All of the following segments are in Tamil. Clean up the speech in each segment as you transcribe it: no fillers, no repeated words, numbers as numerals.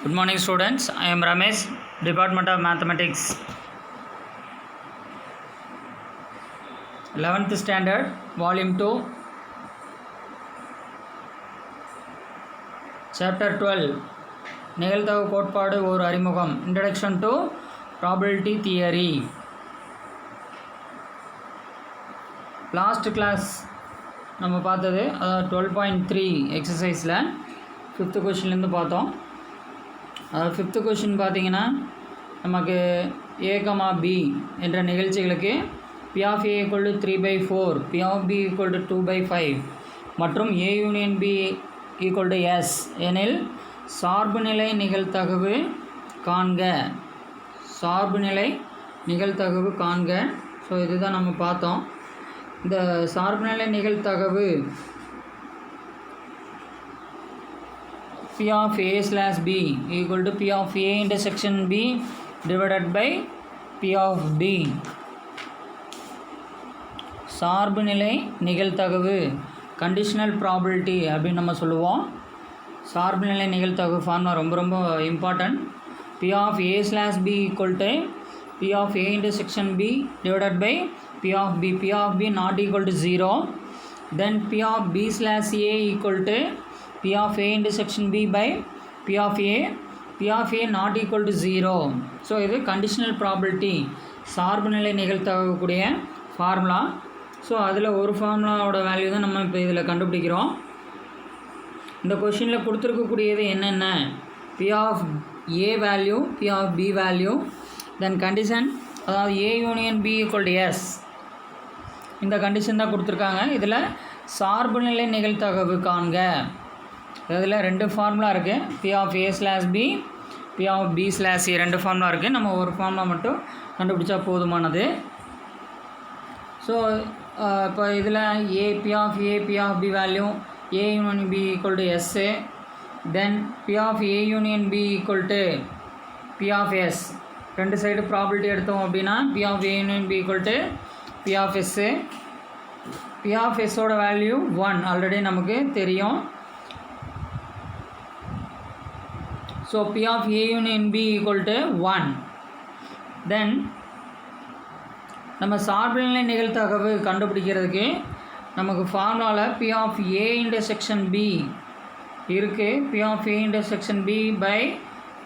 Good morning students, I am Ramesh, Department of Mathematics, 11th Standard, Volume 2, Chapter 12, நிகழ்தகவு கோட்பாடு ஒரு அறிமுகம், Introduction to Probability Theory. Last class நம்ம பார்த்தது அதாவது 12.3 எக்ஸசைஸில் 5th கொஷின்லேருந்து பார்த்தோம். அதாவது 5th கொஷின் பார்த்தீங்கன்னா நமக்கு a, b என்ற நிகழ்ச்சிகளுக்கு p of a equal to 3/4, p of b equal to 2/5 மற்றும் a union b equal to s எனில் சார்புநிலை நிகழ்தகவு காண்க. சார்புநிலை நிகழ்தகவு காண்க. ஸோ இதுதான் நம்ம பார்த்தோம். இந்த சார்புநிலை நிகழ்தகவு p of a slash b equal to p of a intersection b divided by p of b. சார்புநிலை நிகழ்தகவு கண்டிஷனல் ப்ராபபிலிட்டி அப்படின்னு நம்ம சொல்லுவோம். சார்புநிலை நிகழ்தகவு ஃபார்முலா ரொம்ப ரொம்ப important. p of a slash b equal to p of a intersection b divided by p of b. p of b not equal to 0. Then p of b slash a equal to p of a intersection b by p of a. p of a not equal to 0. So இது கண்டிஷனல் ப்ராபபிலிட்டி சார்புநிலை நிகழ்தகவுக்குரிய ஃபார்முலா. ஸோ அதில் ஒரு ஃபார்முலாவோட வேல்யூ தான் நம்ம இப்போ இதில் கண்டுபிடிக்கிறோம். இந்த கொஷினில் கொடுத்துருக்கக்கூடியது என்னென்ன, p of a value, p of b value, then condition அதாவது a union b equal to s, இந்த கண்டிஷன் தான் கொடுத்துருக்காங்க. இதில் சார்புநிலை நிகழ்தகவு காண்க. இதில் ரெண்டு ஃபார்முலா இருக்குது, p of a slash b, p of b slash a, ரெண்டு ஃபார்முலா இருக்குது. நம்ம ஒரு ஃபார்முலா மட்டும் கண்டுபிடிச்சா போதுமானது. ஸோ இப்போ இதில் a, p of a, p of b value a union b equal to s, then p of a union b equal to p of s. ரெண்டு சைடு ப்ராபபிலிட்டி எடுத்தோம் அப்படின்னா p of a union b equal to p of s. p of s ஓட வேல்யூ 1 ஆல்ரெடி நமக்கு தெரியும். So p of a union b equal to 1. தென் நம்ம சார்புநிலை நிகழ்தகவு கண்டுபிடிக்கிறதுக்கு நமக்கு ஃபார்முலாவில் p of a intersection b இருக்குது, p of a intersection b by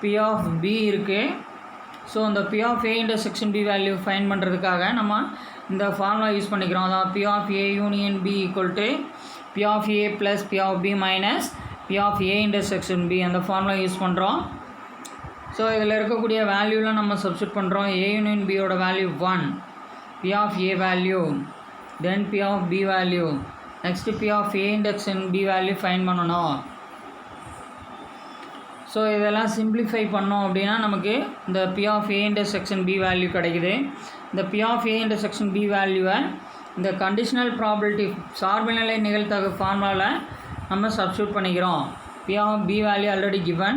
p of b இருக்குது. ஸோ அந்த p of a intersection b value find பண்ணுறதுக்காக நம்ம இந்த ஃபார்முலா யூஸ் பண்ணிக்கிறோம். அதாவது p of a union b equal to p of a plus p of b minus p of a intersection b, அந்த ஃபார்முலா யூஸ் பண்ணுறோம். ஸோ இதில் இருக்கக்கூடிய வேல்யூலாம் நம்ம சப்ஸ்டியூட் பண்ணுறோம். a union b ஓட value 1, p of a value, then p of b value, next p of a intersection b value find பண்ணணும். ஸோ இதெல்லாம் சிம்பிளிஃபை பண்ணோம் அப்படின்னா நமக்கு இந்த p of a intersection b value கிடைக்குது. இந்த p of a intersection b வேல்யூவை இந்த கண்டிஷனல் ப்ராபபிலிட்டி சார்புநிலை நிகழ்தகவு ஃபார்முலாவில் நம்ம சப்ஸ்டியூட் பண்ணிக்கிறோம். p of b value already given.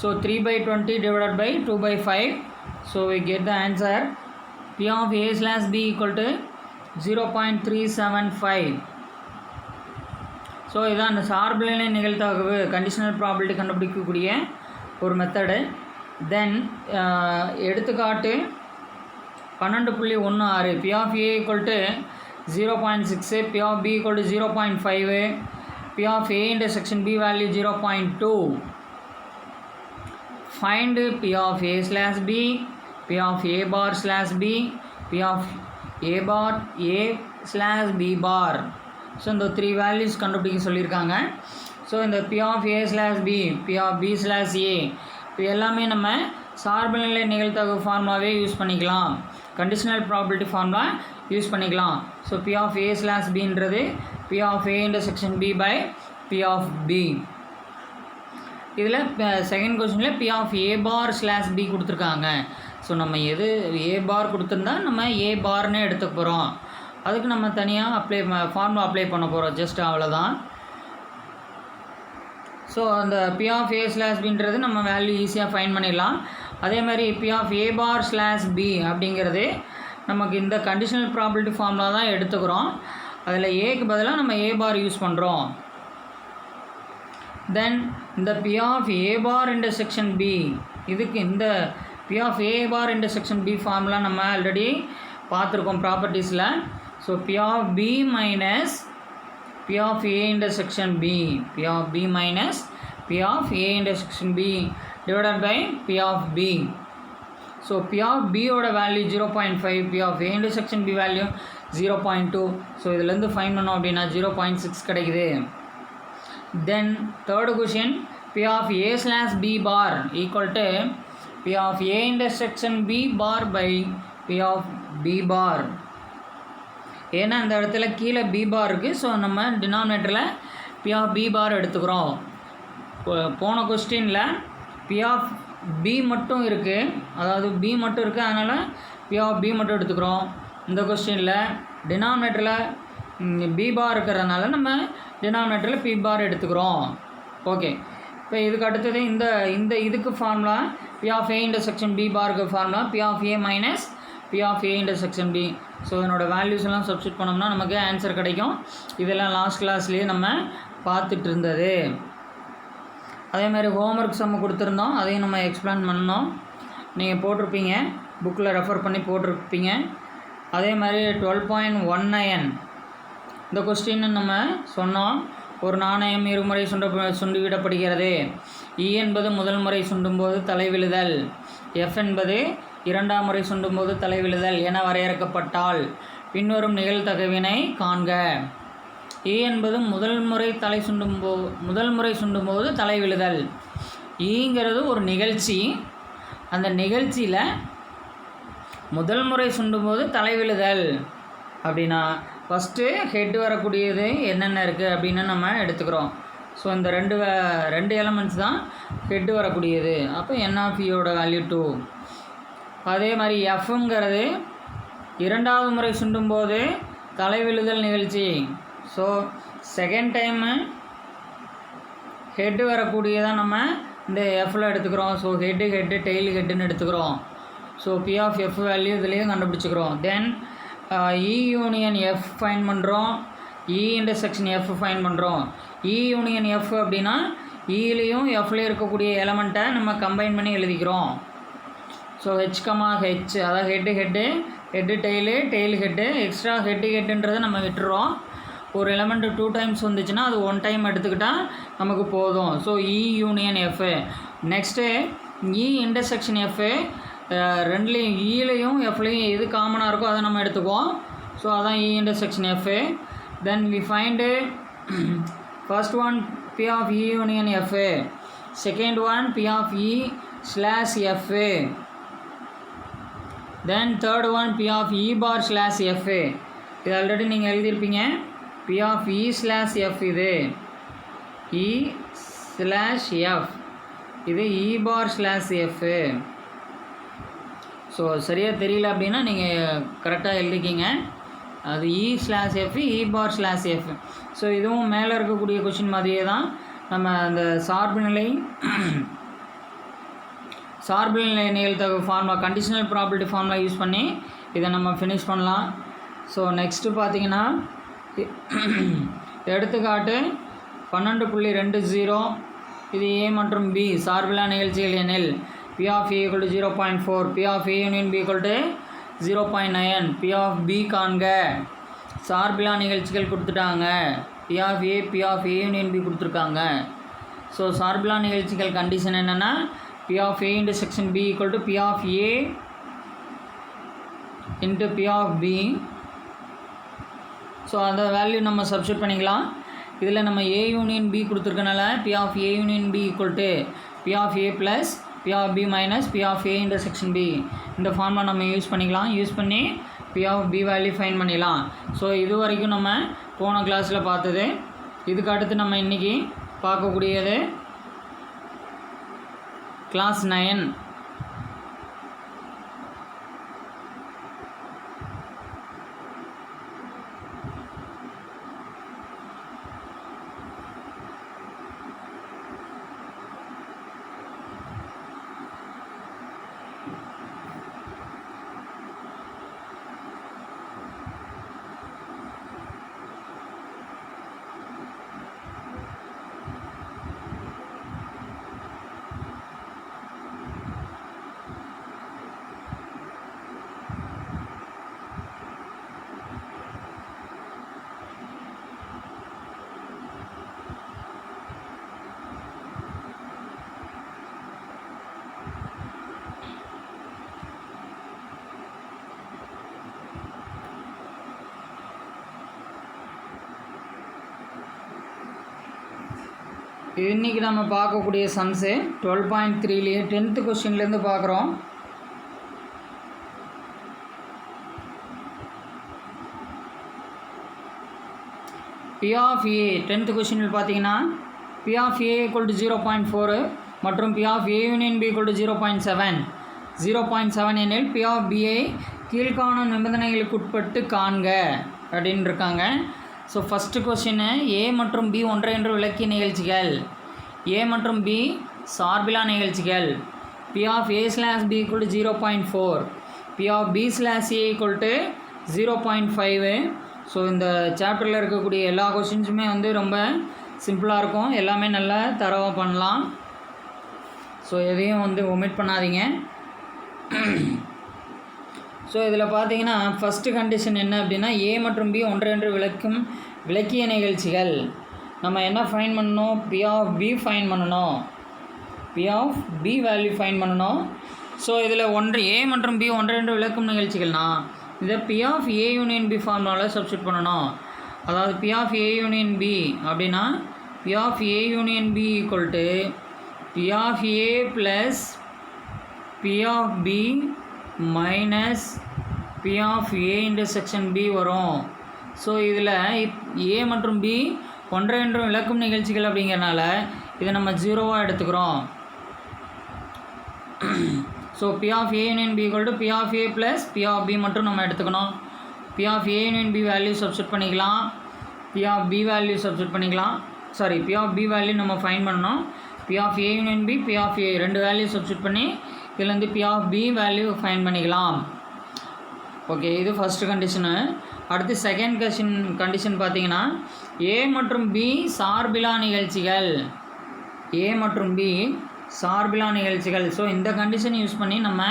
So 3/20 divided by 2/5. So we get the answer p of a slash b equal to 0.375. So இதான் அந்த சார்புநிலை நிகழ்தகவு கண்டிஷனல் ப்ராபபிலிட்டி கண்டுபிடிக்கக்கூடிய ஒரு மெத்தடு. தென் எடுத்துக்காட்டு 12.16, p of a equal to 0.6, p of b equal to 0.5, p of a intersection b value 0.2. Find p of a slash b, p of a bar slash b, p of a bar a slash b bar. So இந்த 3 வேல்யூஸ் கண்டுபிடிக்க சொல்லியிருக்காங்க. ஸோ இந்த p of a slash b, p of b slash a, இப்போ எல்லாமே நம்ம சார்புநிலை நிகழ்தகவு ஃபார்முலாவே யூஸ் பண்ணிக்கலாம், கண்டிஷனல் ப்ராபபிலிட்டி ஃபார்முலா யூஸ் பண்ணிக்கலாம். So p of a slash bன்றது p of a intersection b by p of b. இதில் செகண்ட் கொஸ்டினில் p of a bar slash b கொடுத்துருக்காங்க. ஸோ நம்ம எது a bar கொடுத்துருந்தா நம்ம a barனே எடுத்துக்க போகிறோம். அதுக்கு நம்ம தனியாக ஃபார்முலா அப்ளை பண்ண போகிறோம், ஜஸ்ட் அவ்வளோதான். ஸோ அந்த p of a slash bன்றது நம்ம வேல்யூ ஈஸியாக ஃபைண்ட் பண்ணிடலாம். அதே மாதிரி p of a bar slash b அப்படிங்கிறது நமக்கு இந்த கண்டிஷனல் ப்ராபபிலிட்டி ஃபார்முலா தான் எடுத்துக்கிறோம். அதில் ஏக்கு பதிலாக நம்ம a bar யூஸ் பண்ணுறோம். தென் இந்த P of A bar intersection B இதுக்கு இந்த P of A bar intersection B formula நம்ம ஆல்ரெடி பார்த்துருக்கோம் ப்ராப்பர்ட்டிஸில். So P of B minus P of A intersection B, P of B minus P of A intersection B divided by P of B. So P of B ஓட value 0.5, P of A intersection B value 0.2. So இதுலேருந்து ஃபைன் பண்ணோம் அப்படின்னா 0.6 கிடைக்குது. தென் third question P of A slash B bar equal to P of A intersection B bar by P of B bar. ஏன்னா இந்த இடத்துல கீழே B bar இருக்குது. ஸோ நம்ம டினாமினேட்டரில் P of B bar எடுத்துக்கிறோம். போன கொஸ்டினில் P of B மட்டும் இருக்குது, அதாவது B மட்டும் இருக்குது, அதனால் P of B மட்டும் எடுத்துக்கிறோம். இந்த கொஸ்டினில் டினாமினேட்டரில் B bar இருக்கிறதுனால நம்ம டினாமினேட்டரில் P bar எடுத்துக்கிறோம். ஓகே, இப்போ இதுக்கு அடுத்தது இந்த இதுக்கு formula P of A intersection B பாருக்கு formula P of A minus P of A intersection B. So இதனோட வேல்யூஸ் எல்லாம் சப்ஸ்டியூட் பண்ணோம்னா நமக்கு ஆன்சர் கிடைக்கும். இதெல்லாம் லாஸ்ட் கிளாஸ்லேயே நம்ம பார்த்துட்டு இருந்தது. அதேமாதிரி ஹோம்ஒர்க் சம்மு கொடுத்துருந்தோம், அதையும் நம்ம எக்ஸ்பிளைன் பண்ணோம். நீங்கள் போட்டிருப்பீங்க, புக்கில் ரெஃபர் பண்ணி போட்டிருப்பீங்க. அதே மாதிரி 12.19 இந்த கொஸ்டின்னு நம்ம சொன்னோம். ஒரு நாணயம் இருமுறை சுண்டிவிடப்படுகிறது. E என்பது முதல் முறை சுண்டும்போது தலைவிழுதல், F என்பது இரண்டாம் முறை சுண்டும்போது தலைவிழுதல் என வரையறுக்கப்பட்டால் பின்வரும் நிகழ்தகவினை காண்க. E என்பது முதல் முறை சுண்டும்போது தலைவிழுதல். ஈங்கிறது ஒரு நிகழ்ச்சி. அந்த நிகழ்ச்சியில் முதல் முறை சுண்டும்போது தலைவிழுதல் அப்படின்னா ஃபஸ்ட்டு ஹெட் வரக்கூடியது என்னென்ன இருக்குது அப்படின்னு நம்ம எடுத்துக்கிறோம். ஸோ இந்த ரெண்டு எலமெண்ட்ஸ் தான் ஹெட் வரக்கூடியது. அப்போ N of Eயோட வேல்யூ 2. அதே மாதிரி Fங்கிறது இரண்டாவது முறை சுண்டும்போது தலைவிழுதல் நிகழ்ச்சி. ஸோ செகண்ட் டைமு ஹெட்டு வரக்கூடியதான் நம்ம இந்த Fல எடுத்துக்கிறோம். ஸோ ஹெட்டு டெய்ல் ஹெட்டுன்னு எடுத்துக்கிறோம். So P of F value இதுலேயும் கண்டுபிடிச்சிக்கிறோம். தென் E யூனியன் F ஃபைன் பண்ணுறோம், E இன்டர்செக்ஷன் F ஃபைன் பண்ணுறோம். E யூனியன் F அப்படின்னா ஈலையும் எஃப்லேயும் இருக்கக்கூடிய எலமெண்ட்டை நம்ம கம்பைன் பண்ணி எழுதிக்கிறோம். ஸோ H, அதாவது ஹெட்டு டெய்லு ஹெட்டு, எக்ஸ்ட்ரா ஹெட்டுன்றதை நம்ம விட்டுறோம். ஒரு எலமெண்ட்டு 2 டைம்ஸ் வந்துச்சுன்னா அது 1 டைம் எடுத்துக்கிட்டால் நமக்கு போதும். So E union F. Next E intersection F, ரெண்டுலேயும் ஈலையும் எஃப்லேயும் எது காமனாக இருக்கோ அதை நம்ம எடுத்துக்குவோம். ஸோ அதான் E intersection F. Then we find first one P of E union F, second one P of E slash F, then third one P of E bar slash F. இது ஆல்ரெடி நீங்கள் எழுதியிருப்பீங்க. P of E slash F இது E ஸ்லாஷ் F, இது E bar slash F. So சரியாக தெரியல அப்படின்னா நீங்கள் கரெக்டாக எழுதிக்கிங்க. அது E slash F, E bar slash F. So இதுவும் மேலே இருக்கக்கூடிய கொஷின் மாதிரியே தான் நம்ம அந்த சார்புநிலை நிகழ்தகவு formula, conditional property formula use பண்ணி இதை நம்ம ஃபினிஷ் பண்ணலாம். ஸோ நெக்ஸ்ட்டு பார்த்தீங்கன்னா எடுத்துக்காட்டு 12.20. இது A மற்றும் B சார்பில்லா நிகழ்ச்சிகள் எனில் P of A equal to 0.4, P of A union B equal to 0.9, P of B காண்க. சார்பில்லா நிகழ்ச்சிகள் கொடுத்துட்டாங்க. P of A, P of A union B கொடுத்துருக்காங்க. ஸோ சார்பில்லா நிகழ்ச்சிகள் கண்டிஷன் என்னென்னா P of A intersection B equal to P of A into P of B. So அந்த வேல்யூ நம்ம சப்ஸ்டியூட் பண்ணிக்கலாம். இதில் நம்ம A union B கொடுத்துருக்கனால P of A union B equal to P of A plus P of B minus P of A intersection B. இந்த ஃபார்முலா நம்ம யூஸ் பண்ணிக்கலாம். யூஸ் பண்ணி P of B value fine பண்ணிடலாம். ஸோ இது வரைக்கும் நம்ம போன கிளாஸில் பார்த்தது. இதுக்கு அடுத்து நம்ம இன்றைக்கி பார்க்கக்கூடியது கிளாஸ் 9. இன்றைக்கி நம்ம பார்க்கக்கூடிய சம்ஸு 12.3லேயே 10th கொஸ்டின்லேருந்து பார்க்குறோம். P of A 10th கொஸ்டினில் பார்த்தீங்கன்னா P of A equal to 0.4 மற்றும் P of A union B equal to 0.7 0.7 எனில் P of B ஐ கீழ்காணும் நிபந்தனைகளுக்கு உட்பட்டு காண்க அப்படின்னு இருக்காங்க. ஸோ ஃபஸ்ட்டு கொஸ்டின் A மற்றும் B ஒன்றையொன்று விளக்கிய நிகழ்ச்சிகள். A மற்றும் B சார்பிலா நிகழ்ச்சிகள். P of A slash B equal to 0.4 P of B slash A equal to 0.5. So இந்த சாப்டரில் இருக்கக்கூடிய எல்லா கொஸ்டின்ஸுமே வந்து ரொம்ப சிம்பிளாக இருக்கும், எல்லாமே நல்லா தரவாக பண்ணலாம். ஸோ எதையும் வந்து ஒமிட் பண்ணாதீங்க. ஸோ இதில் பார்த்தீங்கன்னா ஃபஸ்ட்டு கண்டிஷன் என்ன அப்படின்னா A மற்றும் B ஒன்றையொன்று விளக்கிய நிகழ்ச்சிகள். நம்ம என்ன ஃபைன் பண்ணணும்? P of B ஃபைன் பண்ணணும். P of B value fine பண்ணணும். ஸோ இதில் A மற்றும் B ஒன்றையொன்று விளக்கும் நிகழ்ச்சிகள்னால் இதை P of A union B ஃபார்முலாவில் சப்ஸ்டியூட் பண்ணணும். அதாவது P of A union B அப்படின்னா P of A union B equal to P of A plus P of B minus P of A intersection B வரும். ஸோ இதில் A மற்றும் B ஒன்றையொன்று விளக்கும் நிகழ்ச்சிகள் அப்படிங்கிறனால இதை நம்ம ஜீரோவாக எடுத்துக்கிறோம். So P of A union B equal to P of A plus P of B மட்டும் நம்ம எடுத்துக்கணும். P of A union B value substitute பண்ணிக்கலாம், P of B value substitute பண்ணிக்கலாம். P of B வேல்யூ நம்ம ஃபைன் பண்ணணும். P of A union B P of A ரெண்டு வேல்யூ சப்ஸ்டியூட் பண்ணி இதுலேருந்து P of B value fine பண்ணிக்கலாம். ஓகே, இது ஃபஸ்ட்டு கண்டிஷனு. அடுத்து செகண்ட் கண்டிஷன் பார்த்தீங்கன்னா A மற்றும் B சார்பிலா நிகழ்ச்சிகள். A மற்றும் B சார்பிலா நிகழ்ச்சிகள். ஸோ இந்த கண்டிஷன் யூஸ் பண்ணி நம்ம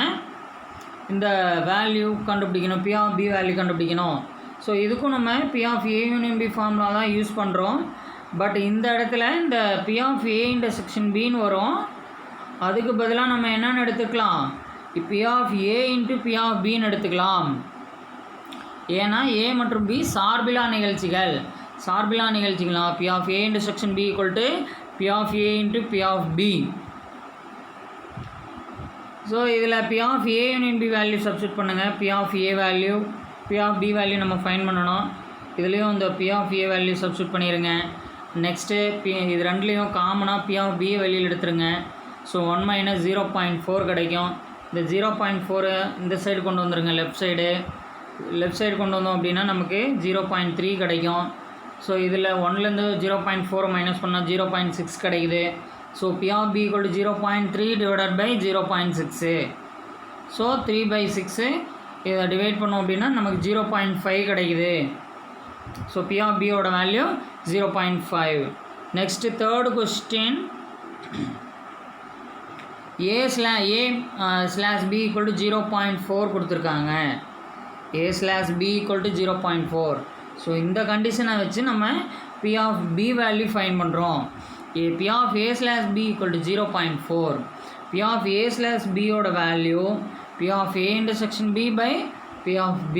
இந்த வேல்யூ கண்டுபிடிக்கணும், P of B வேல்யூ கண்டுபிடிக்கணும். ஸோ இதுக்கும் நம்ம P of A union B formula தான் யூஸ் பண்ணுறோம். பட் இந்த இடத்துல இந்த P of A intersection Bன்னு வரும். அதுக்கு பதிலாக நம்ம என்னென்னு எடுத்துக்கலாம்? P of A into P of Bன்னு எடுத்துக்கலாம். ஏன்னா A மற்றும் B சார்பிலா நிகழ்ச்சிகள். சார்பிலா நிகழ்ச்சிகளா P of A intersection B equal to P of A into P of B. So இதில் P of A union B value substitute பண்ணுங்கள். P of A value P of B value நம்ம ஃபைன் பண்ணணும். இதுலேயும் இந்த P of A value substitute பண்ணிடுங்க. நெக்ஸ்ட்டு இது ரெண்டுலேயும் காமனாக P of B வெளியில் எடுத்துருங்க. ஸோ 1 minus 0.4 கிடைக்கும். இந்த 0.4 இந்த சைடு கொண்டு வந்துடுங்க, லெஃப்ட் சைடு கொண்டு வந்தோம் அப்படின்னா நமக்கு 0.3 கிடைக்கும். ஸோ இதில் 1லேருந்து 0.4 மைனஸ் பண்ணால் 0.6 கிடைக்குது. So P of B equal to 0.3 divided by 0.6. So 3/6 இதை டிவைட் பண்ணோம் அப்படின்னா நமக்கு 0.5 கிடைக்குது. ஸோ P of B ஓட value 0.5. Next third question A slash B equal to 0.4 கொடுத்துருக்காங்க. A slash B equal to 0.4. So இந்த கண்டிஷனை வச்சு நம்ம P of B value fine பண்ணுறோம். P of A slash B equal to 0.4. P of A slash B ஓட value P of A intersection B by P of B.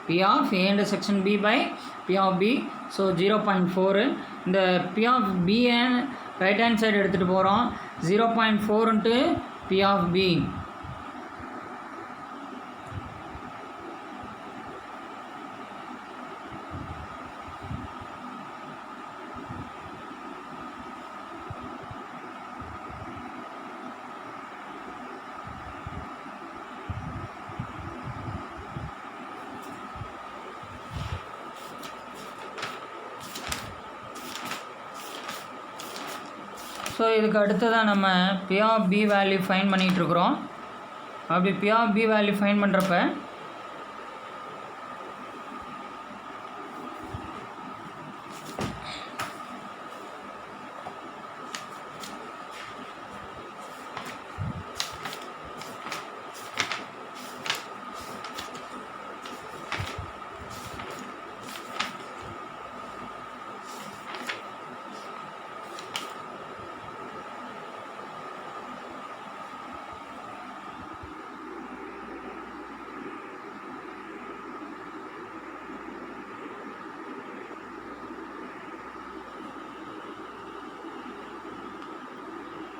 P of A intersection B by P of B. So 0.4. இந்த P of B right hand side எடுத்துகிட்டு போகிறோம். 0.4 into P of B. So இதுக்கு அடுத்ததாக நம்ம P of B value find பண்ணிகிட்ருக்குறோம். அப்படி P of B value find பண்ணுறப்ப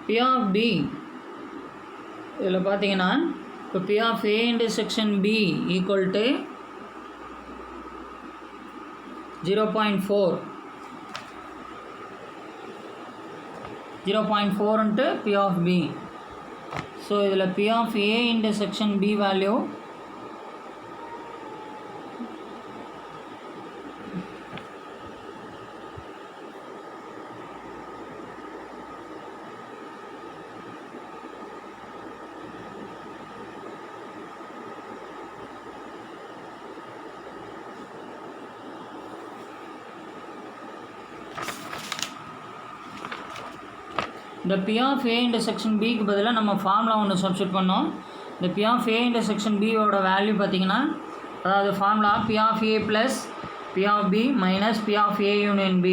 P of B இதில் பார்த்தீங்கன்னா இப்போ P of A intersection B equal to 0.4 into P of B. So இதில் P of A intersection B value இந்த P of A intersection B க்கு பதிலாக நம்ம ஃபார்முலா ஒன்று சப்ஸ்டியூட் பண்ணோம். இந்த P of A intersection B ஓட வேல்யூ பார்த்தீங்கன்னா, அதாவது formula P of A plus P of B minus P of A union B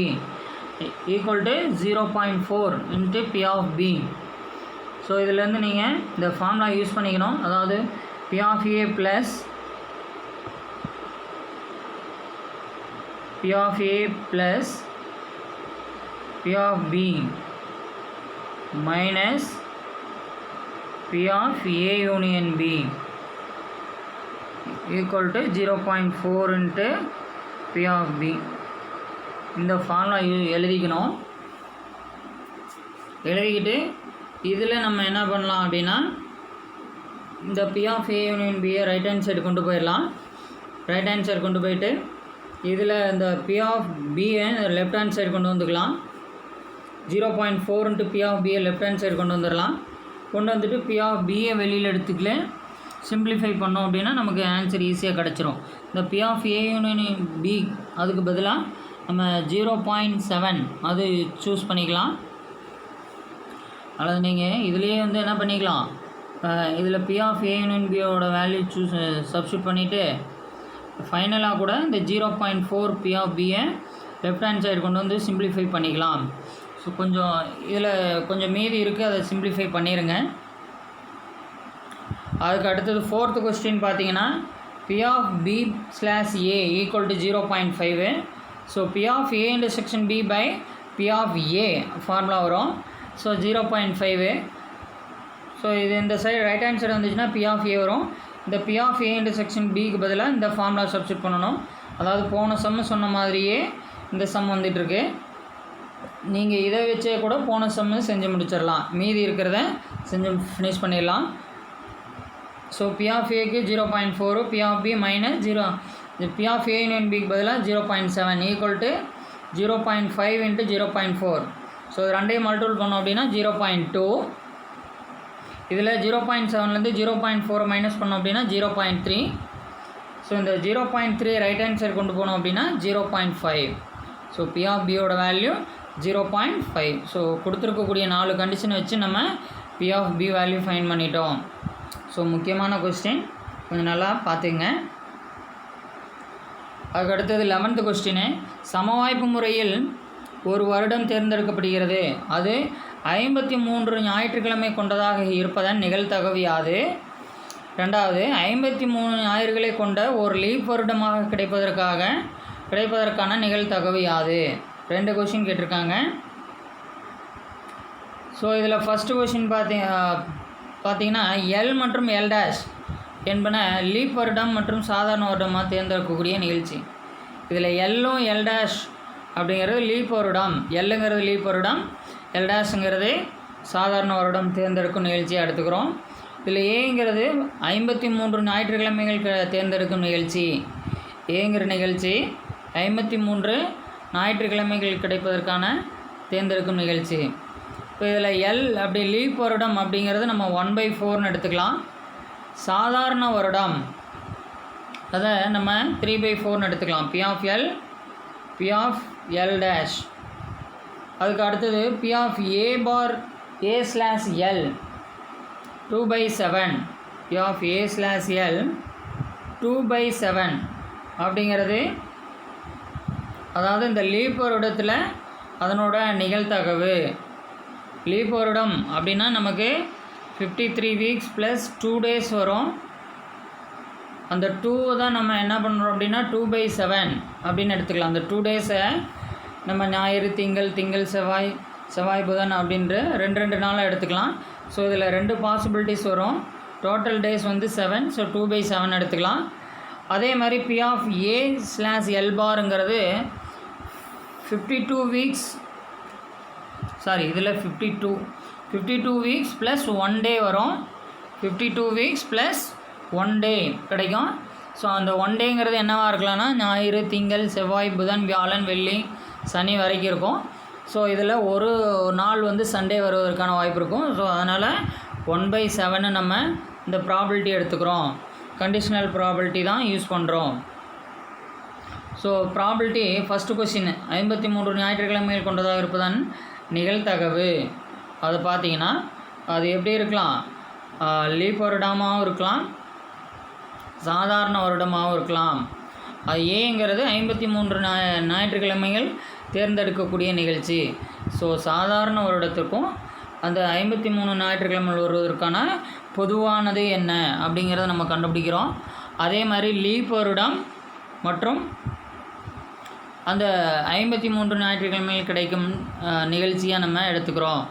equal to 0.4 into P of B. So இதிலேருந்து நீங்கள் இந்த ஃபார்முலா யூஸ் பண்ணிக்கணும். அதாவது P of A plus P of A plus P of B minus P of A union B equal to 0.4 into P of B. இந்த ஃபார்முலா எழுதிக்கணும். எழுதிக்கிட்டு இதில் நம்ம என்ன பண்ணலாம் அப்படின்னா, இந்த P of A union B right hand side கொண்டு போயிடலாம். ரைட் ஹேண்ட் சைடு கொண்டு போயிட்டு இதில் இந்த P of B left hand side கொண்டு வந்துக்கலாம். 0.4 into P of B left hand side கொண்டு வந்துடலாம். கொண்டு வந்துட்டு P of B வெளியில் எடுத்துக்கல சிம்பிளிஃபை பண்ணோம் அப்படின்னா நமக்கு ஆன்சர் ஈஸியாக கிடச்சிரும். இந்த P of A union B அதுக்கு பதிலாக நம்ம 0.7 அது சூஸ் பண்ணிக்கலாம். அல்லது நீங்கள் இதுலேயே வந்து என்ன பண்ணிக்கலாம், இதில் P of A union B ஓட வேல்யூ சப்ஸ்டியூட் பண்ணிவிட்டு ஃபைனலாக கூட இந்த 0.4 P of B left hand side கொண்டு வந்து சிம்பிளிஃபை பண்ணிக்கலாம். ஸோ கொஞ்சம் இதில் கொஞ்சம் மீதி இருக்குது, அதை சிம்பிளிஃபை பண்ணிடுங்க. அதுக்கு அடுத்தது 4th கொஸ்டின் பார்த்தீங்கன்னா P of B slash A equal to 0.5. So P of A intersection B by P of A formula வரும். ஸோ 0.5. ஸோ இது இந்த சைடு ரைட் ஹேண்ட் சைடு வந்துச்சுன்னா P of A வரும். இந்த P of A intersection Bக்கு பதிலாக இந்த ஃபார்முலா சப்ஸ்டியூட் பண்ணணும். அதாவது போன சம்மு சொன்ன மாதிரியே இந்த சம் வந்துட்டுருக்கு. நீங்கள் இதை வச்சே கூட போன சம்மு செஞ்சு முடிச்சிடலாம். மீதி இருக்கிறத செஞ்சு ஃபினிஷ் பண்ணிடலாம். ஸோ P of Aக்கு 0.4, P of B minus 0, P of A union Bக்கு பதிலாக 0.7 ஈக்குவல் டு 0.5 இன்ட்டு 0.4. ஸோ ரெண்டையும் மல்டிபிள் பண்ணோம் அப்படின்னா 0.2. இதில் 0.7லேருந்து 0.4 மைனஸ் பண்ணோம் அப்படின்னா 0.3. ஸோ இந்த 0.3 ரைட் ஹேண்ட் சைடு கொண்டு போனோம் அப்படின்னா 0.5. ஸோ P of B ஓட வேல்யூ 0.5. ஸோ கொடுத்துருக்கக்கூடிய 4 கண்டிஷனை வச்சு நம்ம P of B value find பண்ணிட்டோம். ஸோ முக்கியமான கொஸ்டின், கொஞ்சம் நல்லா பார்த்துங்க. அதுக்கு அடுத்தது 11th கொஸ்டினு, சமவாய்ப்பு முறையில் ஒரு வருடம் தேர்ந்தெடுக்கப்படுகிறது. அது 53 ஞாயிற்றுக்கிழமை கொண்டதாக இருப்பதன் நிகழ்தகவு யாது? ரெண்டாவது, 53 ஞாயிறுகளை கொண்ட ஒரு லீப் வருடமாக கிடைப்பதற்கான நிகழ்தகவு யாது? 2 கொஸ்டின் கேட்டிருக்காங்க. ஸோ இதில் ஃபஸ்ட்டு கொஸ்டின் பார்த்தீங்கன்னா L மற்றும் L டேஷ் என்பன லீப் வருடம் மற்றும் சாதாரண வருடமாக தேர்ந்தெடுக்கக்கூடிய நிகழ்ச்சி. இதில் Lலும் L டேஷ் அப்படிங்கிறது லீப் வருடம், Lங்கிறது லீப் வருடம், L டேஷுங்கிறது சாதாரண வருடம் தேர்ந்தெடுக்கும் நிகழ்ச்சியாக எடுத்துக்கிறோம். இதில் ஏங்கிறது 53 ஞாயிற்றுக்கிழமைகள் தேர்ந்தெடுக்கும் நிகழ்ச்சி. ஏங்கிற நிகழ்ச்சி 53 ஞாயிற்றுக்கிழமைகள் கிடைப்பதற்கான தேர்ந்தெடுக்கும் நிகழ்ச்சி. இப்போ இதில் L அப்படி லீப் வருடம் அப்படிங்கிறது நம்ம 1/4ன்னு எடுத்துக்கலாம். சாதாரண வருடம் அதை நம்ம 3/4ன்னு எடுத்துக்கலாம். P of L, P of L dash. அதுக்கு அடுத்தது P of A bar A slash L 2/7. P of A slash L 2/7 அப்படிங்கிறது அதாவது இந்த லீப் வருடத்தில் அதனோட நிகழ்தகவு. லீப் வருடம் அப்படின்னா நமக்கு 53 வீக்ஸ் ப்ளஸ் 2 days வரும். அந்த 2 தான் நம்ம என்ன பண்ணுறோம் அப்படின்னா 2/7 அப்படின்னு எடுத்துக்கலாம். அந்த 2 days நம்ம ஞாயிறு, திங்கள், செவ்வாய், செவ்வாய் புதன் அப்படின்ற ரெண்டு நாளாக எடுத்துக்கலாம். ஸோ இதில் 2 பாசிபிலிட்டிஸ் வரும். டோட்டல் டேஸ் வந்து 7. ஸோ 2/7 எடுத்துக்கலாம். அதே மாதிரி P ஆஃப் A/L பாருங்கிறது 52 வீக்ஸ், சாரி இதில் 52 வீக்ஸ் ப்ளஸ் 1 டே வரும். 52 வீக்ஸ் ப்ளஸ் 1 டே கிடைக்கும். ஸோ அந்த 1 டேங்கிறது என்னவாக இருக்கலாம்னா ஞாயிறு, திங்கள், செவ்வாய், புதன், வியாழன், வெள்ளி, சனி வரைக்கும் இருக்கும். ஸோ இதில் ஒரு நாள் வந்து சண்டே வருவதற்கான வாய்ப்பு இருக்கும். ஸோ அதனால் 1/7 நம்ம இந்த ப்ராபபிலிட்டி எடுத்துக்கிறோம். கண்டிஷனல் ப்ராபபிலிட்டி தான் யூஸ் பண்ணுறோம். ஸோ ப்ராபபிலிட்டி ஃபஸ்ட்டு கொஸ்டின் 53 ஞாயிற்றுக்கிழமைகள் கொண்டதாக இருப்பதன் நிகழ்தகவு. அது பார்த்திங்கன்னா அது எப்படி இருக்கலாம், லீப் வருடமாகவும் இருக்கலாம், சாதாரண வருடமாகவும் இருக்கலாம். அது ஏங்கிறது 53 ஞாயிற்றுக்கிழமைகள் தேர்ந்தெடுக்கக்கூடிய நிகழ்ச்சி. ஸோ சாதாரண வருடத்திற்கும் அந்த 53 ஞாயிற்றுக்கிழமைகள் வருவதற்கான பொதுவானது என்ன அப்படிங்கிறத நம்ம கண்டுபிடிக்கிறோம். அதே மாதிரி லீப் வருடம் மற்றும் அந்த 53 ஞாயிற்றுக்கிழமைகள் கிடைக்கும் நிகழ்ச்சியாக நம்ம எடுத்துக்கிறோம்.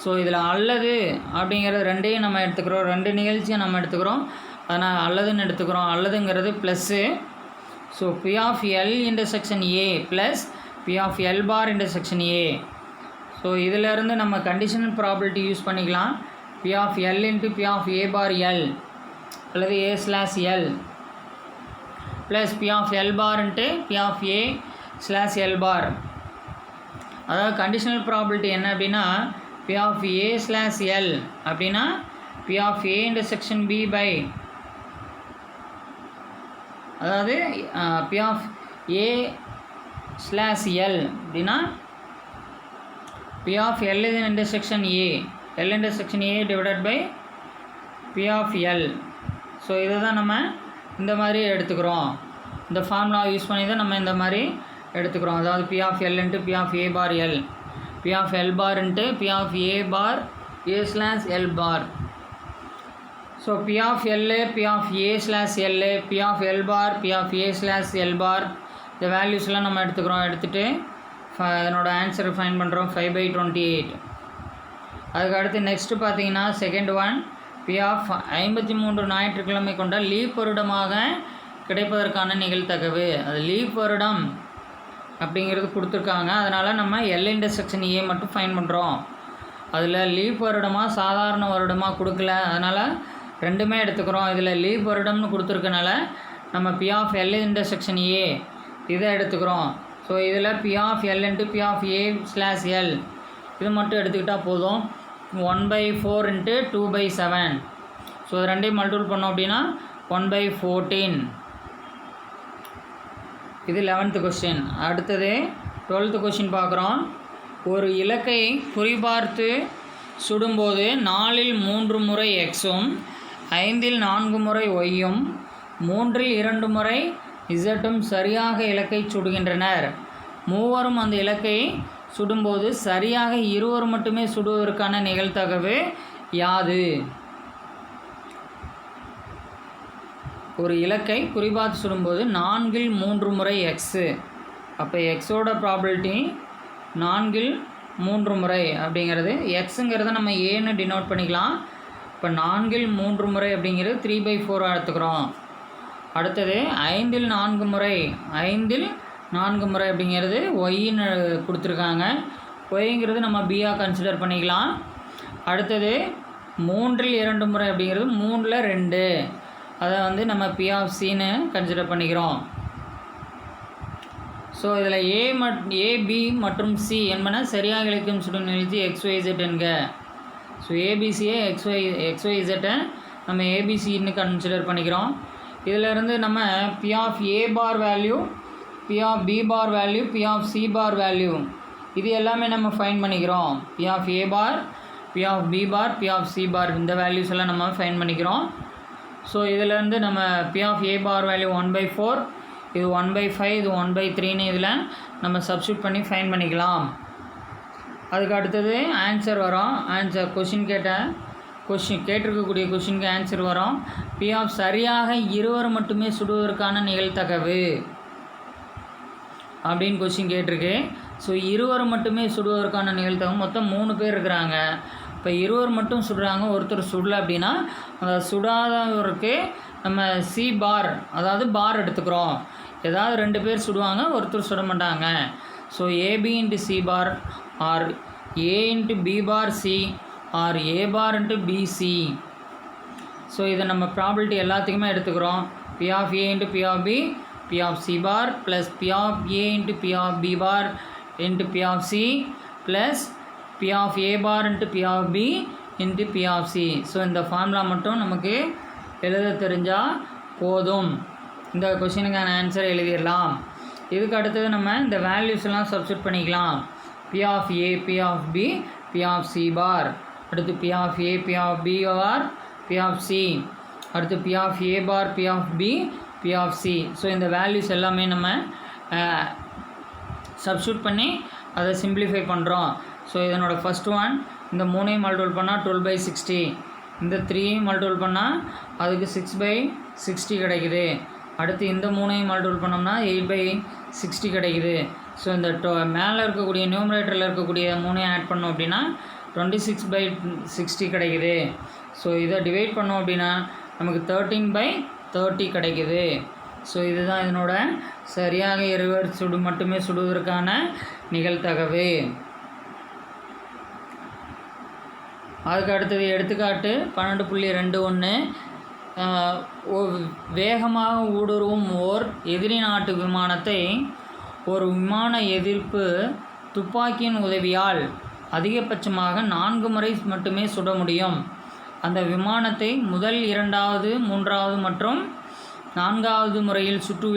ஸோ இதில் அல்லது அப்படிங்கிறது ரெண்டையும் நம்ம எடுத்துக்கிறோம், 2 நிகழ்ச்சியை நம்ம எடுத்துக்கிறோம். அதனால் அல்லதுன்னு எடுத்துக்கிறோம். அல்லதுங்கிறது plus. So P of L intersection A plus P of L bar intersection A. So இதிலேருந்து நம்ம கண்டிஷனல் ப்ராபபிலிட்டி யூஸ் பண்ணிக்கலாம். P of L into P of A bar L அல்லது A/L plus P of L bar into P of A/L bar. அதாவது கண்டிஷனல் ப்ராபபிலிட்டி என்ன அப்படின்னா P ஆஃப் A/L அப்படின்னா P of A intersection B by, அதாவது P ஆஃப் A/L அப்படின்னா P of L is intersection A, L intersection A divided by P of L. So இதை தான் நம்ம இந்த மாதிரி எடுத்துக்கிறோம். இந்த ஃபார்முலா யூஸ் பண்ணி தான் நம்ம இந்த மாதிரி எடுத்துக்கிறோம். அதாவது P of L into P of A bar L, P of L bar into P of A bar A/L bar. So P of L, P of A/L, P of L bar, P of A/L bar, இந்த வேல்யூஸ்லாம் நம்ம எடுத்துக்கிறோம். எடுத்துகிட்டு அதனோட ஆன்சரை ஃபைன் பண்ணுறோம் 5/28. அதுக்கு அடுத்து நெக்ஸ்ட்டு பார்த்தீங்கன்னா செகண்ட் ஒன் P ஆஃப் 53 ஞாயிற்றுக்கிழமை கொண்ட லீப் வருடமாக கிடைப்பதற்கான நிகழ்தகவு. அது லீப் வருடம் அப்படிங்கிறது கொடுத்துருக்காங்க. அதனால் நம்ம L இன்டர்செக்ஷன் A மட்டும் ஃபைன் பண்ணுறோம். அதில் லீப் வருடமாக சாதாரண வருடமாக கொடுக்கல, அதனால் ரெண்டுமே எடுத்துக்கிறோம். இதில் லீப் வருடம்னு கொடுத்துருக்கனால நம்ம P of L intersection A இதை எடுத்துக்கிறோம். ஸோ இதில் P of L into P of A/L இது மட்டும் எடுத்துக்கிட்டால் போதும். 1/4 இன்ட்டு 2/7. ஸோ இது ரெண்டையும் மல்டிபிள் பண்ணோம் அப்படின்னா 1/14. இது 11th கொஸ்டின். அடுத்தது 12th கொஸ்டின் பார்க்குறோம். ஒரு இலக்கை குறிபார்த்து சுடும்போது 4இல் 3 முறை எக்ஸும் 5இல் 4 முறை ஒய்யும் 3இல் 2 முறை இசட்டும் சரியாக இலக்கை சுடுகின்றனர். மூவரும் அந்த இலக்கை சுடும்போது சரியாக இருவர் மட்டுமே சுடுவதற்கான நிகழ்தகவு யாது? ஒரு இலக்கை குறிபார்த்து சுடும்போது 4இல் 3 முறை எக்ஸு, அப்போ எக்ஸோட ப்ராபபிலிட்டி 4இல் 3 முறை அப்படிங்கிறது எக்ஸுங்கிறத நம்ம ஏன்னு டினோட் பண்ணிக்கலாம். இப்போ 4இல் 3 முறை அப்படிங்கிறது 3/4 எடுத்துக்கிறோம். அடுத்தது 5இல் 4 முறை, 5இல் 4 முறை அப்படிங்கிறது ஒய்ன்னு கொடுத்துருக்காங்க. ஒய்ங்கிறது நம்ம பியாக கன்சிடர் பண்ணிக்கலாம். அடுத்தது 3இல் 2 முறை அப்படிங்கிறது 3இல் 2, அதை வந்து நம்ம P ஆஃப் Cன்னு கன்சிடர் பண்ணிக்கிறோம். ஸோ இதில் A, B மற்றும் C என்பன சரியாக இலக்கம் சுடும் நிகழ்ச்சி XYZ என்க. ஸோ ABCயை XYZை நம்ம ABCன்னு கன்சிடர் பண்ணிக்கிறோம். இதிலிருந்து நம்ம P of A bar value, P of B bar value, P of C bar value இது எல்லாமே நம்ம ஃபைன் பண்ணிக்கிறோம். P of A bar, P of B bar, P of C bar இந்த வேல்யூஸ் எல்லாம் நம்ம ஃபைன் பண்ணிக்கிறோம். ஸோ இதிலேருந்து நம்ம P of A bar value 1/4, இது 1/5, இது 1/3ன்னு இதில் நம்ம சப்ஸ்டியூட் பண்ணி ஃபைன் பண்ணிக்கலாம். அதுக்கு அடுத்தது ஆன்சர் வரும். ஆன்சர் கேட்டிருக்கக்கூடிய கொஷினுக்கு ஆன்சர் வரும். P ஆஃப் சரியாக இருவர் மட்டுமே சுடுவதற்கான நிகழ்தகவு அப்படின்னு கொஷின் கேட்டிருக்கு. ஸோ இருவர் மட்டுமே சுடுவதற்கான நிகழ்தகவு மொத்தம் 3 பேர் இருக்கிறாங்க. இப்போ இருவர் மட்டும் சுடுறாங்க, ஒருத்தர் சுடலை அப்படின்னா அந்த சுடாதவருக்கு நம்ம சி பார் அதாவது பார் எடுத்துக்கிறோம். ஏதாவது 2 பேர் சுடுவாங்க, ஒருத்தர் சுட மாட்டாங்க. So AB into C bar or A into B bar C or A bar into BC. So இதை நம்ம ப்ராபபிலிட்டி எல்லாத்துக்குமே எடுத்துக்கிறோம். P of A into P of B P of C bar plus P of A into P of B bar into P of C plus P of A bar into P of B into P of C. So இந்த ஃபார்முலா மட்டும் நமக்கு எழுத தெரிஞ்சால் போதும். இந்த கொஷினுக்கான ஆன்சர் எழுதிடலாம். இதுக்கு அடுத்தது நம்ம இந்த வேல்யூஸ்லாம் சப்ஸ்டியூட் பண்ணிக்கலாம். P of A P of B P of C bar, அடுத்து P of A P of B bar P of C, அடுத்து P of A bar P of B P of C. So இந்த வேல்யூஸ் எல்லாமே நம்ம சப்ஸ்டியூட் பண்ணி அதை சிம்பிளிஃபை பண்ணுறோம். ஸோ இதனோட ஃபஸ்ட் ஒன் இந்த 3ஐயும் மல்டிபிள் பண்ணால் 12/60, இந்த 3ஐயும் மல்டிபிள் பண்ணால் அதுக்கு 6/60 கிடைக்குது. அடுத்து இந்த 3ஐயும் மல்டிபிள் பண்ணோம்னா 8/60 கிடைக்குது. ஸோ இந்த மேலே இருக்கக்கூடிய நியூமரேட்டரில் இருக்கக்கூடிய 3ஐயும் ஆட் பண்ணோம் அப்படின்னா 26/60 கிடைக்குது. ஸோ இதை டிவைட் பண்ணோம் அப்படின்னா நமக்கு 13/30 கிடைக்குது. ஸோ இதுதான் இதனோட சரியாக இருவர் மட்டுமே சுடுவதற்கான நிகழ்தகவு. அதுக்கு அடுத்தது எடுத்துக்காட்டு 12.21. வேகமாக ஊடுருவும் ஓர் எதிரி நாட்டு விமானத்தை ஒரு விமான எதிர்ப்பு துப்பாக்கியின் உதவியால் அதிகபட்சமாக 4 முறை மட்டுமே சுட முடியும். அந்த விமானத்தை முதல், 2வது, 3வது மற்றும் 4வது முறையில் சுட்டு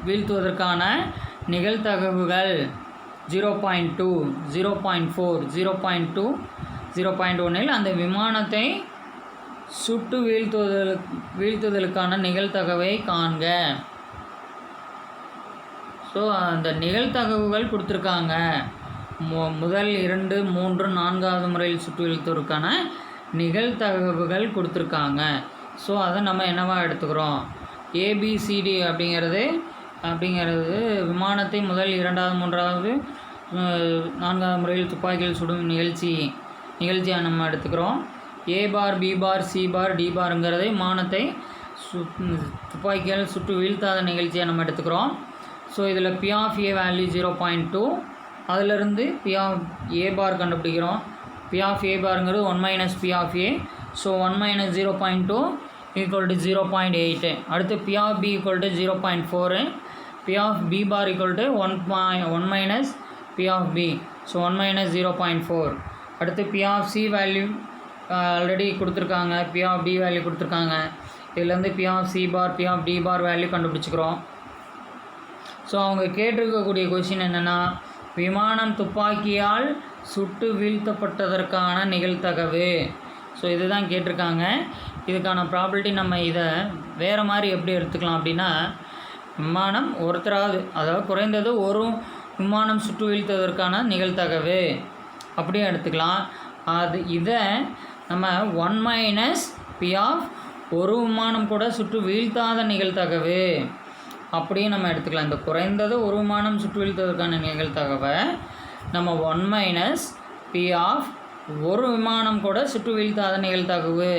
வீழ்த்துவதற்கான நிகழ்தகவுகள் 0.2, 0.4, 0.2, 0.1இல் அந்த விமானத்தை சுட்டு வீழ்த்துதலுக்கான நிகழ்தகவை காண்க. ஸோ அந்த நிகழ்தகவுகள் கொடுத்துருக்காங்க. முதல், 2, 3, 4வது முறையில் சுட்டு வீழ்த்துவதற்கான நிகழ்தகவுகள் கொடுத்துருக்காங்க. ஸோ அதை நம்ம என்னவாக எடுத்துக்கிறோம், ஏபிசிடி அப்படிங்கிறது விமானத்தை முதல், 2வது, 3வது, 4வது முறையில் துப்பாக்கியில் சுடும் நிகழ்ச்சியாக நம்ம எடுத்துக்கிறோம். ஏ bar B bar C bar D பார்ங்கிறதை விமானத்தை துப்பாக்கியால் சுட்டு வீழ்த்தாத நிகழ்ச்சியாக நம்ம எடுத்துக்கிறோம். ஸோ இதில் பி ஆஃப் ஏ வேல்யூ 0.2, அதிலிருந்து பி ஆஃப் ஏ பார் கண்டுபிடிக்கிறோம். பி ஆஃப் ஏ பார்ங்கிறது 1 - பி ஆஃப் ஏ. ஸோ 1 - 0.2 = 0.8. அடுத்து P of B = 0.4, P of B bar = 1 - P of B. So 1 - 0.4. அடுத்து P of C value already கொடுத்துருக்காங்க, பி ஆஃப் டி வேல்யூ கொடுத்துருக்காங்க. இதுலேருந்து P of C bar P of D bar value கண்டுபிடிச்சிக்கிறோம். ஸோ அவங்க கேட்டிருக்கக்கூடிய கொஷின் என்னென்னா, விமானம் துப்பாக்கியால் சுட்டு வீழ்த்தப்பட்டதற்கான நிகழ்தகவு. ஸோ இதுதான் கேட்டிருக்காங்க. இதுக்கான ப்ராபபிலிட்டி நம்ம இதை வேறு மாதிரி எப்படி எடுத்துக்கலாம் அப்படின்னா, விமானம் ஒருத்தராவது, அதாவது குறைந்தது ஒரு விமானம் சுட்டு வீழ்த்ததற்கான நிகழ்தகவு அப்படியே எடுத்துக்கலாம். இதை நம்ம 1 - பி ஆஃப் ஒரு விமானம் கூட சுட்டு வீழ்த்தாத நிகழ்தகவு அப்படியே நம்ம எடுத்துக்கலாம். இந்த குறைந்தது ஒரு விமானம் சுட்டு வீழ்த்ததற்கான நிகழ்தகவை நம்ம 1 - பி ஆஃப் ஒரு விமானம் கூட சுட்டு வீழ்த்தாத நிகழ்தகவு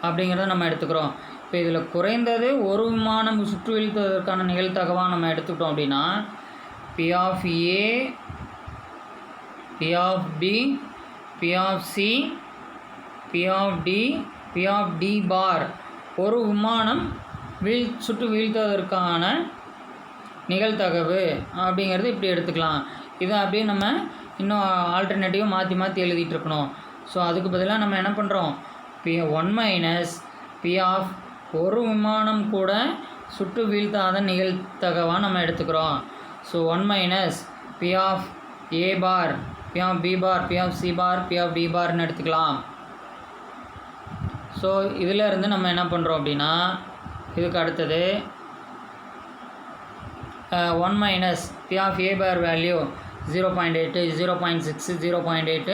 அப்படிங்கிறத நம்ம எடுத்துக்கிறோம். இப்போ இதில் குறைந்தது ஒரு விமானம் சுட்டு வீழ்த்துவதற்கான நிகழ்தகவாக நம்ம எடுத்துக்கிட்டோம் அப்படின்னா P of A P of B P of C P of D P of D bar ஒரு விமானம் சுட்டு வீழ்த்துவதற்கான நிகழ்தகவு அப்படிங்கிறது இப்படி எடுத்துக்கலாம். இதை அப்படியே நம்ம இன்னும் ஆல்டர்னேட்டிவாக மாற்றி எழுதிட்டு இருக்கணும். ஸோ அதுக்கு பதிலாக நம்ம என்ன பண்ணுறோம், 1 - பி ஆஃப் ஒரு விமானம் கூட சுட்டு வீழ்த்தாத நிகழ்தகவாக நம்ம எடுத்துக்கிறோம். So 1 - P of A bar P of B bar P of C bar P of D பார்னு எடுத்துக்கலாம். ஸோ இதில் இருந்து நம்ம என்ன பண்ணுறோம் அப்படின்னா, இதுக்கு அடுத்தது 1 - P of A bar value 0.8, 0.6, 0.8,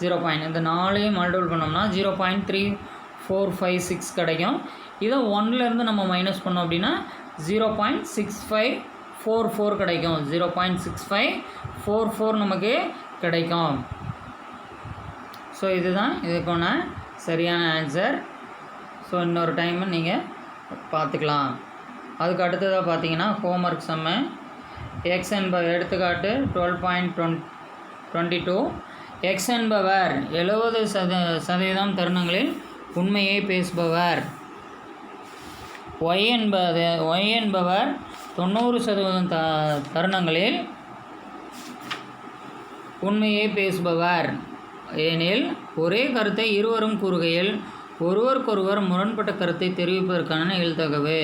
0. இந்த 4ஐயும் மல்டிபிள் பண்ணோம்னா 0.3456 கிடைக்கும். இதை 1லேருந்து நம்ம மைனஸ் பண்ணோம் அப்படின்னா 0.6544 கிடைக்கும். 0.6544 4 நமக்கு கிடைக்கும். ஸோ இதுதான் இதுக்கான சரியான ஆன்சர். ஸோ இன்னொரு டைம் நீங்கள் பார்த்துக்கலாம். அதுக்கு அடுத்ததாக பார்த்தீங்கன்னா ஹோம்ஒர்க் சம்மு. எக்ஸ் என்பவர் எடுத்துக்காட்டு 12.22 எக்ஸ் என்பவர் 70% தருணங்களில் உண்மையை பேசுபவர். ஒய் என்பவர் 90% தருணங்களில் உண்மையை பேசுபவர் எனில் ஒரே கருத்தை இருவரும் கூறுகையில் ஒருவருக்கொருவர் முரண்பட்ட கருத்தை தெரிவிப்பதற்கான நிகழ்தகவு.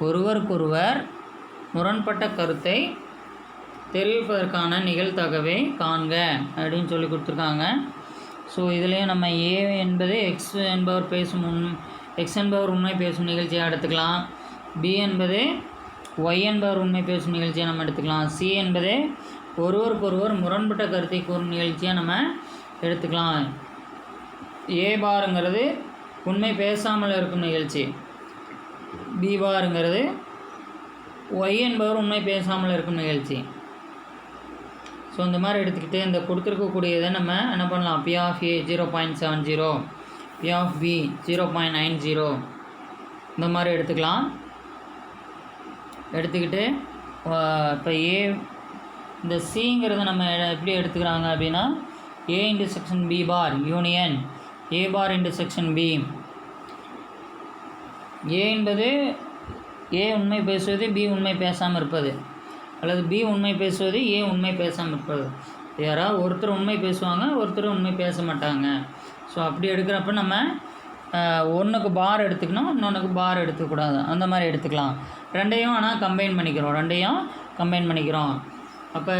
ஒருவருக்கொருவர் முரண்பட்ட கருத்தை தெரிவிப்பதற்கான நிகழ்தகவை காண்க அப்படின்னு சொல்லி கொடுத்துருக்காங்க. ஸோ இதுலேயே நம்ம ஏ என்பது எக்ஸ் என்பவர் உண்மை பேசும் நிகழ்ச்சியாக எடுத்துக்கலாம். பி என்பது ஒய் என்பவர் உண்மை பேசும் நிகழ்ச்சியாக நம்ம எடுத்துக்கலாம். சி என்பது ஒருவருக்கொருவர் முரண்பட்ட கருத்தை கூறும் நிகழ்ச்சியாக நம்ம எடுத்துக்கலாம். ஏ பாருங்கிறது உண்மை பேசாமல் இருக்கும் நிகழ்ச்சி. பி பாருங்கிறது ஒய் என்பவர் உண்மை பேசாமல் இருக்கும் நிகழ்ச்சி. ஸோ இந்த மாதிரி எடுத்துக்கிட்டு இந்த கொடுத்துருக்கக்கூடியதை நம்ம என்ன பண்ணலாம், P of A 0.70, P of B 0.90 இந்த மாதிரி எடுத்துக்கலாம். எடுத்துக்கிட்டு இப்போ ஏ இந்த சிங்கிறத நம்ம எப்படி எடுத்துக்கிறாங்க அப்படின்னா A intersection B bar union A bar intersection B. A என்பது ஏ உண்மை பேசுவது பி உண்மை பேசாமல் இருப்பது, அல்லது பி உண்மை பேசுவது ஏ உண்மை பேசாமல் இருப்பது. யாராவது ஒருத்தர் உண்மை பேசுவாங்க, ஒருத்தர் உண்மை பேச மாட்டாங்க. ஸோ அப்படி எடுக்கிறப்ப நம்ம ஒன்றுக்கு பார் எடுத்துக்கணும், இன்னொன்றுக்கு பார் எடுத்துக்கூடாது. அந்த மாதிரி எடுத்துக்கலாம். ரெண்டையும் ஆனால் கம்பைன் பண்ணிக்கிறோம். அப்போ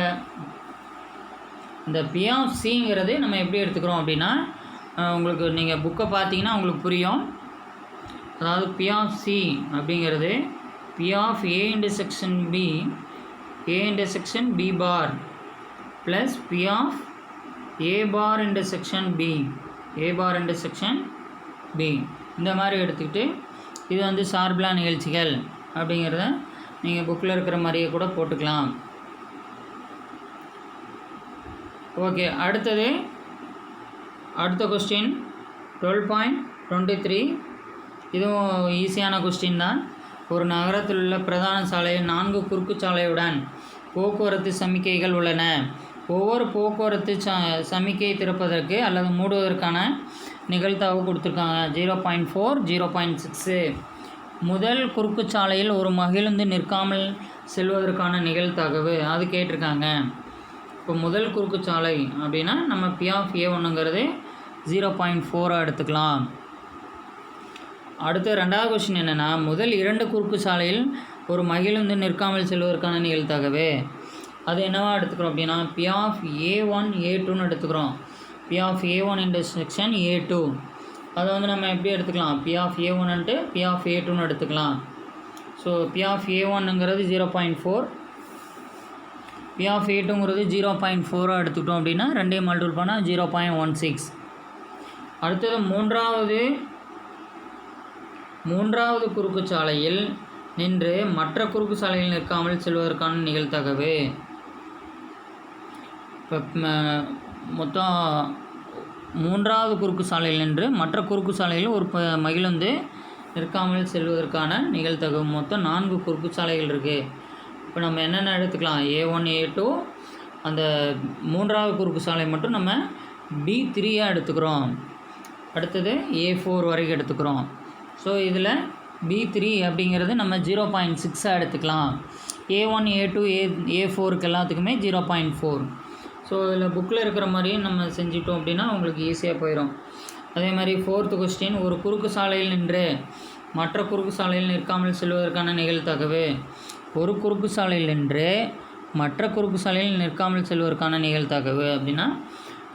இந்த பி ஆஃப் சிங்கிறது நம்ம எப்படி எடுத்துக்கிறோம் அப்படின்னா உங்களுக்கு நீங்கள் புக்கை பார்த்தீங்கன்னா உங்களுக்கு புரியும். அதாவது பி ஆஃப் சி அப்படிங்கிறது P of A intersection B A intersection B bar plus P of A bar intersection B A bar intersection B. இந்த மாதிரி எடுத்துக்கிட்டு இது வந்து சார்பிலா நிகழ்ச்சிகள் அப்படிங்கிறத நீங்கள் புக்கில் இருக்கிற மாதிரியே கூட போட்டுக்கலாம். ஓகே, அடுத்த கொஸ்டின் 12.23. இதுவும் ஈஸியான கொஸ்டின் தான். ஒரு நகரத்தில் உள்ள பிரதான சாலையில் 4 குறுக்கு சாலையுடன் போக்குவரத்து சமிக்கைகள் உள்ளன. ஒவ்வொரு போக்குவரத்து சமிக்கை திறப்பதற்கு அல்லது மூடுவதற்கான நிகழ்தகவு கொடுத்துருக்காங்க. 0.4, 0.6. முதல் குறுக்கு சாலையில் ஒரு மகிழுந்து நிற்காமல் செல்வதற்கான நிகழ்தகவு அது கேட்டிருக்காங்க. இப்போ முதல் குறுக்கு சாலை அப்படின்னா நம்ம பி ஆஃப் ஏ ஒன்றுங்கிறது 0.4 எடுத்துக்கலாம். அடுத்து ரெண்டாவது கொஸ்டின் என்னென்னா முதல் 2 குறுக்கு சாலையில் ஒரு மகிழுந்து நிற்காமல் செல்வதற்கான நிகழ்தகவு அது என்னவா எடுத்துக்கிறோம் அப்படின்னா பி ஆஃப் A1 A2ன்னு எடுத்துக்கிறோம். P of A1 intersection A2 அதை வந்து நம்ம எப்படி எடுத்துக்கலாம், P of A1 P of A2ன்னு எடுத்துக்கலாம். ஸோ பி ஆஃப் A1ங்கிறது 0.4, பி ஆஃப் A2ங்கிறது 0.4 எடுத்துக்கிட்டோம் அப்படின்னா ரெண்டையும் மல்டிபிள் பண்ணால் 0.16. அடுத்தது மூன்றாவது குறுக்கு சாலையில் நின்று மற்ற குறுக்கு சாலையில் நிற்காமல் செல்வதற்கான நிகழ்தகவு. இப்போ மொத்தம் 3வது குறுக்கு சாலையில் நின்று மற்ற குறுக்கு சாலையில் ஒரு மகிழுந்து நிற்காமல் செல்வதற்கான நிகழ்தகவு. மொத்தம் 4 குறுக்கு சாலைகள் இருக்குது. இப்போ நம்ம என்னென்ன எடுத்துக்கலாம், A1 A2 அந்த 3வது குறுக்கு சாலை மட்டும் நம்ம B3 எடுத்துக்கிறோம். அடுத்தது A4 வரைக்கும் எடுத்துக்கிறோம். ஸோ இதில் B3 அப்படிங்கிறது நம்ம 0.6 எடுத்துக்கலாம். A1 A2 A4க்கு எல்லாத்துக்குமே 0.4. ஸோ இதில் புக்கில் இருக்கிற மாதிரியும் நம்ம செஞ்சிட்டோம் அப்படின்னா உங்களுக்கு ஈஸியாக போயிடும். அதே மாதிரி 4th கொஸ்டின் ஒரு குறுக்கு சாலையில் நின்று மற்ற குறுக்கு சாலையில் நிற்காமல் செல்வதற்கான நிகழ்தகவு. ஒரு குறுக்கு சாலையில் நின்று மற்ற குறுக்கு சாலையில் நிற்காமல் செல்வதற்கான நிகழ்தகவு அப்படின்னா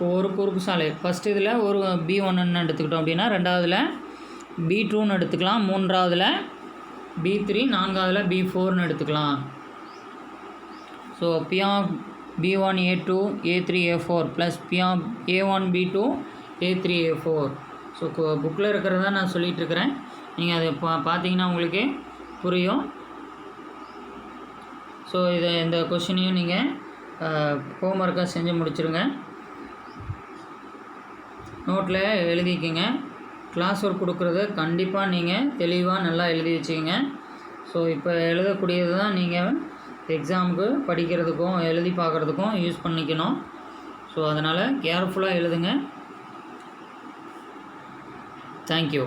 ஒரு குறுக்கு சாலை ஃபஸ்ட்டு இதில் ஒரு B1ன்னு எடுத்துக்கிட்டோம் அப்படின்னா ரெண்டாவதில் B2ன்னு எடுத்துக்கலாம், மூன்றாவதில் B3, நான்காவதில் B4ன்னு எடுத்துக்கலாம். So P of B1 A2 A3 A4 plus P of A1 B2 A3 A4. So புக்கில் இருக்கிறதா நான் சொல்லிகிட்ருக்கிறேன். நீங்கள் அதை பார்த்தீங்கன்னா உங்களுக்கு புரியும். ஸோ இந்த கொஷினையும் நீங்கள் ஹோம்ஒர்க்காக செஞ்சு முடிச்சிருங்க. நோட்டில் எழுதிக்கங்க. கிளாஸ் ஒர்க் கொடுக்குறத கண்டிப்பாக நீங்கள் தெளிவாக நல்லா எழுதி வச்சுக்கோங்க. ஸோ இப்போ எழுதக்கூடியது தான் நீங்கள் எக்ஸாமுக்கு படிக்கிறதுக்கும் எழுதி பார்க்குறதுக்கும் யூஸ் பண்ணிக்கணும். ஸோ அதனால் கேர்ஃபுல்லாக எழுதுங்க. தேங்க்யூ.